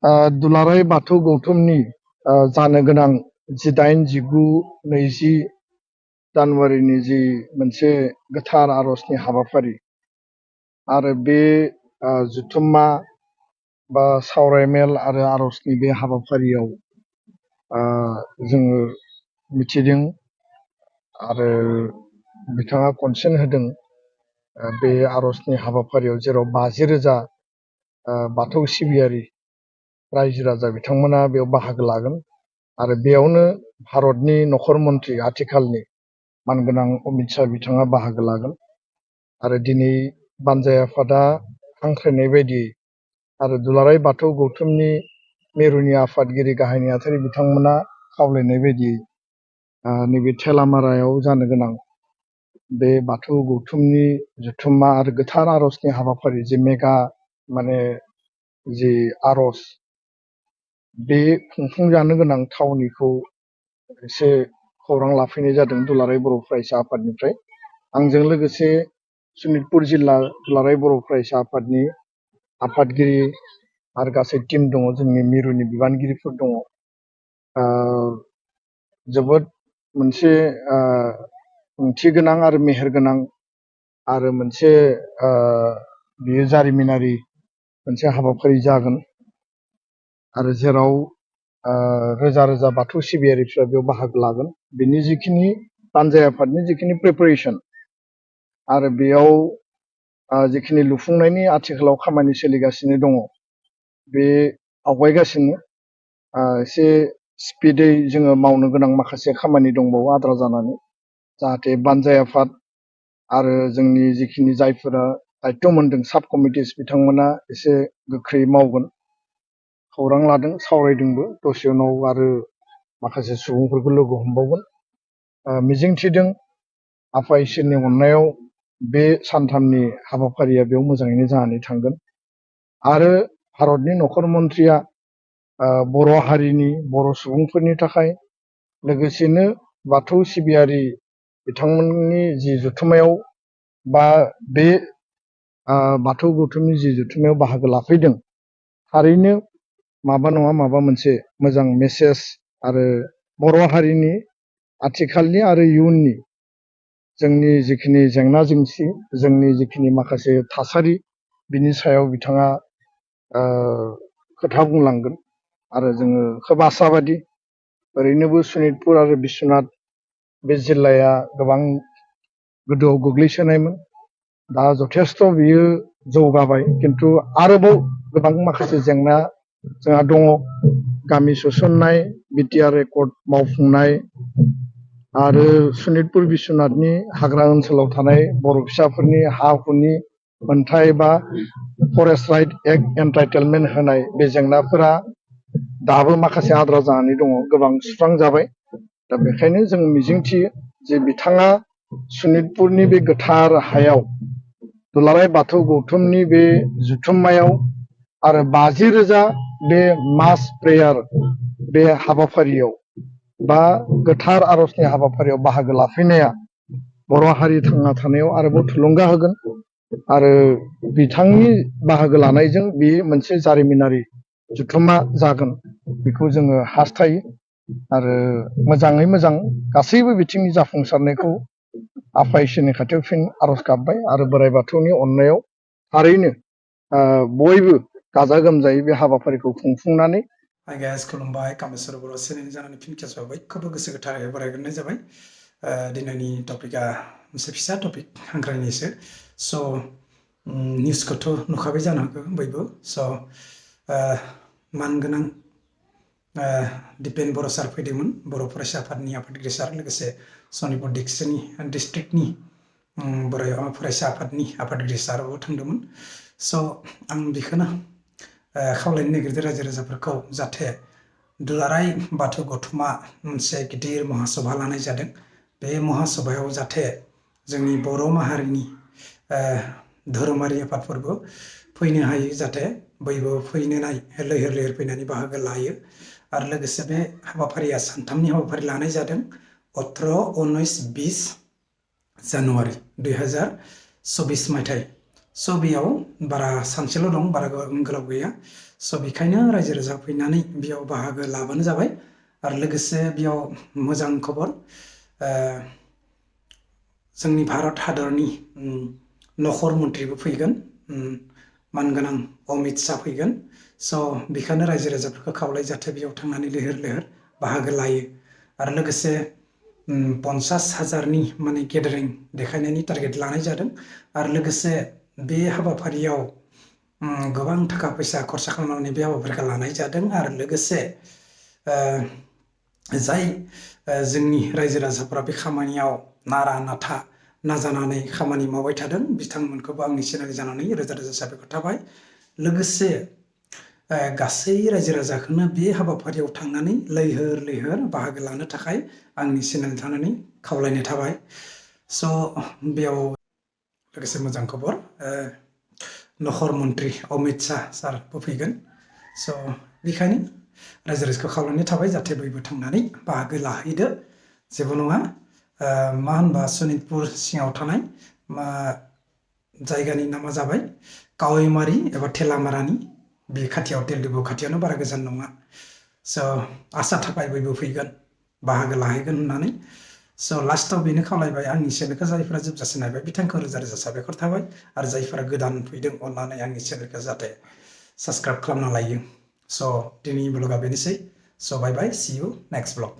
दुलाराय बाथौ गौथुमनि जानो गोनां 18, 19, 20 जानुवारिनि जि मोनसे गोथार आर'जनि हाबाफारि आरो बे जथुम्मा बा सावरायमेल आरो आर'जनि बे हाबाफारियाव जोङो मिथिदों आरो बिथाङा कनसेन्ट होदों बे आर'जनि हाबाफारियाव जेराव 50,000 बाथौ सिबियारि रायजो राजा बिथांमोना बेयाव बाहागो लागोन आरो बेयावनो भारतनि नखर मन्थ्रि आथिखालनि मानगोनां अमित शाह बिथाङा बाहागो लागोन आरो दिनै बानजाय आफादा हांख्रायनाय बायदि आरो दुलाराय बाथौ गौथुमनि मिरुनि आफादगिरि गाहाय नेहाथारि बिथांमोना खावलायनाय बायदि नैबे थेलामारायाव जानो गोनां बे बाथौ गौथुमनि जथुम्मा आरो गोथार आर'जनि हाबाफारि जे मेगा माने जि आर'ज बे खुंफुंजानो गोनां थावनिखौ एसे खौरां लाफैनाय जादों दुलाराय बर' फरायसा आफादनिफ्राय। आंजों लोगोसे सनितपुर जिल्ला दुलाराय बर' फरायसा आफादनि आफादगिरि आरो गासै टीम दङ, जोंनि मिरुनि बिबानगिरिफोर दङ। जोबोद मोनसे ओंथि गोनां आरो मेहेर गोनां आरो मोनसे बियो जारिमिनारि मोनसे हाबाफारि जागोन आरो जेराव रोजा रोजा बाथौ सिबियारिफ्रा बेयाव बाहागो लागोन। बेनि जिखिनि बानजाय आफादनि जिखिनि प्रिपारेसन आरो बेयाव जिखिनि लुफुंनायनि आथिखालाव खामानि सोलिगासिनो दङ बे आवगायगासिनो एसे स्पिडै जोङो मावनो गोनां माखासे खामानि दंबावो आद्रा जानानै, जाहाथे बानजाय आफाद आरो जोंनि जिखिनि जायफोरा दायित्व मोनदों साब कमिटिस बिथांमोना एसे गोख्रै मावगोन। खौरां लादों, सावरायदोंबो, दसे उनाव आरो माखासे सुबुंफोरखौ लोगो हमबावगोन। मिजिंथिदों आफा इसोरनि अननायाव बे सानथामनि हाबाफारिया बेयाव मोजाङैनो जानानै थांगोन आरो भारतनि नखर मन्थ्रिया बर' हारिनि बर' सुबुंफोरनि थाखाय लोगोसेनो बाथौ सिबियारि बिथांमोननि जि जथुम्मायाव बा बे बाथौ गौथुमनि जि जथुम्मायाव बाहागो लाफैदों, थारैनो माबा नङा माबा मोनसे मोजां मेसेज आरो बर' हारिनि आथिखालनि आरो इयुननि जोंनि जिखिनि जेंना जेंसि, जोंनि जिखिनि माखासे थासारि, बिनि सायाव बिथाङा खोथा बुंलांगोन आरो जोङो खोब आसाबादि। ओरैनोबो सनितपुर आरो बिश्वनाथ बे जिल्लाया गोबां गोदोआव गोग्लैसोनायमोन, दा जथेस्थ' बियो जौगाबाय, खिन्थु आरोबाव गोबां माखासे जेंना जोंहा दङ। गामि सोसननाय, बिटिआर रेकर्ड मावफुंनाय आरो सनितपुर बिश्वनाथनि हाग्रा ओनसोलाव थानाय बर' फिसाफोरनि हा हुनि मोनथाय बा फरेस्ट राइट एक्ट एन्टाइटेलमेन्ट होनाय बे जेंनाफोरा दाबो माखासे आद्रा जानानै दङ, गोबां सुस्रांजाबाय। दा बेखायनो जों मिजिंथियो जे बिथाङा सनितपुरनि बे गोथार हायाव दुलाराय बाथौ गौथुमनि बे जथुम्मायाव आरो 50,000 बे मास प्रेयार बे हाबाफारियाव बा गोथार आर'जनि हाबाफारियाव बाहागो लाफैनाया बर' हारि थांना थानायाव आरोबाव थुलुंगा होगोन आरो बिथांनि बाहागो लानायजों बे मोनसे जारिमिनारि जथुम्मा जागोन, बेखौ जोङो हास्थायो आरो मोजाङै मोजां गासैबो बिथिंनि जाफुंसारनायखौ आफा इसोरनि खाथियाव फिन आर'ज गाबबाय आरो बोराइ बाथौनि अननायाव थारैनो बयबो गाजा गोमजायै बे हाबाफारिखौ खुंफुंनानै हाय गाइस, खुलुमबाय। कामेस्वर बर' चेनेलनि जानानै फिन खेबसेबाव बयखौबो गोसो गोथारै बरायग्रोनाय जाबाय। दिनैनि टपिकआ मोनसे फिसा टपिक, हांख्रायनायसो। स' निउसखौथ' नुखाबाय जानो हागौ बयबो। स' मानगोनां दिपेन बर' सार फैदोंमोन, बर' फरायसा आफादनि आफादगिरि सार, लोगोसे सनितपुर डिस्ट्रिक्टनि बर' फरायसा आफादनि आफादगिरि साराबो थांदोंमोन। स' आं बेखौनो खावलायनो नागिरदों रायजो राजाफोरखौ, जाहाथे दुलाराय बाथौ गौथुमा मोनसे गिदिर महासभा लानाय जादों। बे महासभायाव जाहाथे जोंनि बर' माहारिनि धोरोमारि आफादफोरबो फैनो हायो, जाहाथे बयबो फैनानै लैहोर लैहोर फैनानै बाहागो लायो। आरो लोगोसे बे हाबाफारिया सानथामनि हाबाफारि लानाय जादों, 18, 19, 20 जानुवारि 2024 मायथाइ। स' बेयाव बारा सानसेल' दं, बारा गोलाव गैया। स' बेखायनो रायजो राजा फैनानै बेयाव बाहागो लाबानो जाबाय आरो लोगोसे बेयाव मोजां खबर जोंनि भारत हादरनि नखर मन्थ्रिबो फैगोन मानगोनां अमित शाह फैगोन स' बेखायनो रायजो राजाफोरखौ खावलाय जाहाथे बेयाव थांनानै लैहोर लैहोर बाहागो लायो आरो लोगोसे 50,000नि माने गेदारिं देखायनायनि टारगेट लानाय जादों आरो लोगोसे बे हाबाफारियाव गोबां थाखा फैसा खरसा खालामनानै बे हाबाफारिखौ लानाय जादों आरो लोगोसे जाय जोंनि रायजो राजाफोरा बे खामानियाव नारा नाथा नाजानानै खामानि मावबाय थादों बिथांमोनखौबो आंनि चेनेल जानानै रोजा रोजा साबायखर थाबाय लोगोसे गासै रायजो राजाखौनो बे हाबाफारियाव थांनानै लैहोर लैहोर बाहागो लानो थाखाय आंनि चेनेल जानानै खावलायनाय थाबाय स' बेयाव लोगोसे मोजां खबर नखर मन्त्रि अमित शाह सारबो फैगोन स' बेखायनो रायजो राजाखौ खावलायनाय थाबाय जाहाथे बयबो थांनानै बाहागो लाहैदो जेबो नङा मा होनबा सनितपुर सिङाव थानाय जायगानि नामा जाबाय कावैमारि एबा थेलामारानि बे खाथियाव तेलदुबु खाथियावनो बारा गोजान नङा स' आसा थाबाय बयबो फैगोन बाहागो लाहैगोन होननानै स' लास्टआव बेनो खावलायबाय आंनि चेनेलखौ जायफोरा जोबजासे नायबाय बिथांखौ रोजा रोजा साबायखर थाबाय आरो जायफोरा गोदान फैदों अननानै आंनि चेनेलखौ जाहाथे साबस्क्राइब खालामना लायो स' दिनैनि ब्लगा बेनोसै स' बाय बाय सि इउ नेक्स्ट ब्लग